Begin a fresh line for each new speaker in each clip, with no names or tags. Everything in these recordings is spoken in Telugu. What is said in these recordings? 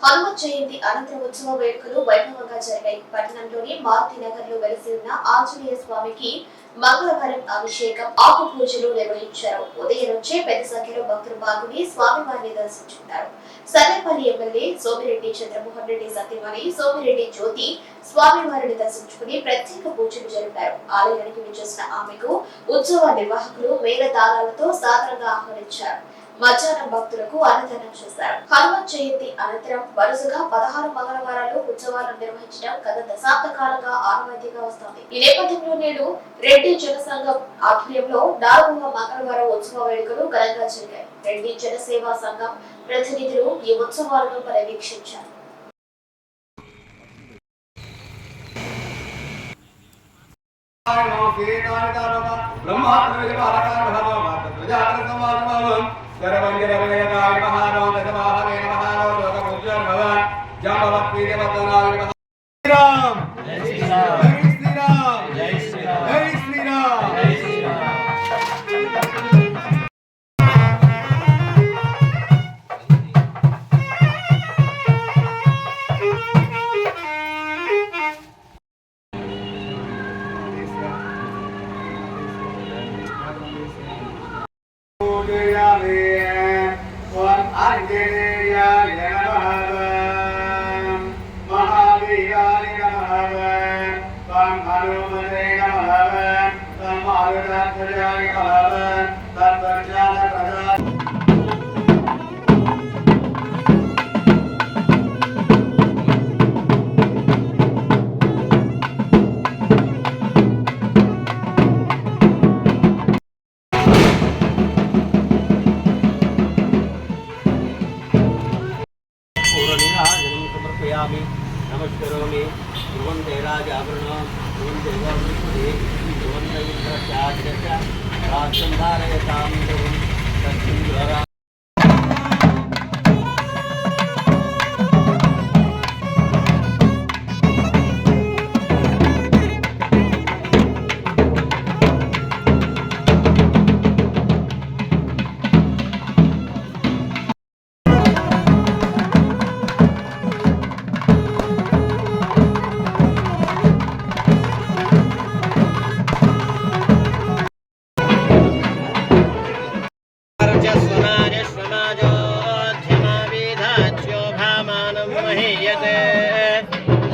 హనుమత్ జయంతి అనంతర ఉత్సవ వేడుకలు వైభవంగా జరిగాయి. పట్టణంలోని మారుతి నగర్ లో వెలిసి ఉన్న ఆంజనేయ స్వామికి మంగళవారం అభిషేకం, ఆకు పూజలు నిర్వహించారు. ఉదయం నుంచే పెద్ద సంఖ్యలో భక్తులు పాల్గొని స్వామివారిని దర్శించుకున్నారు. సర్వేపల్లి ఎమ్మెల్యే సోమిరెడ్డి చంద్రమోహన్ రెడ్డి సతీమణి సోమిరెడ్డి జ్యోతి స్వామివారిని దర్శించుకుని ప్రత్యేక పూజలు జరిపారు. ఆలయానికి విచ్చేసిన ఆమెకు ఉత్సవ నిర్వాహకులు మేళతాళాలతో సాదరంగా ఆహ్వానించారు. మధ్యాహ్నం భక్తులకు అన్నదానం చేశారు. హనుమత్ జయంతి అనంతరం వరుసగా 16 మంగళవారాలు ఉత్సవాలు నిర్వహించడం గత దశాబ్ద కాలంగా ఆనవాయితీగా వస్తోంది. ఈ నేపథ్యంలో నేడు రెడ్డి జనసంఘం ఆధ్వర్యంలో 4వ మంగళవారం ఉత్సవ వేడుకలు ఘనంగా జరిగాయి. రెడ్డి జనసేవా సంఘం ప్రతినిధులు ఈ ఉత్సవాలను పర్యవేక్షించారు.
नमस्करोमि ध्रुवन्ते राजावरणं ध्रुवन्ते गोविन्दे ध्रुवन्ते इन्द्रस्यादित्य राष्ट्रं धारयतां ध्रुवं तस्मिन्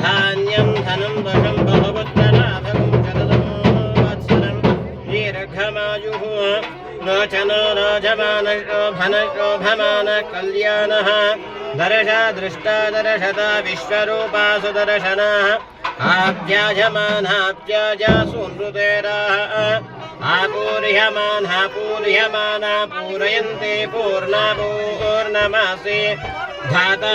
धान्यं धनं वशं बहुपुत्रलाभं शततं वत्सरं दीर्घमायुः लोचनो रोचमानशोभमान कल्याणः दर्शा दृष्टा दर्शता विश्वरूपा सुदर्शनः आप्यायमानाप्याजा सुनृतेराः आपूर्यमाना पूरयन्ते पूर्णा पूर्णमासे धाता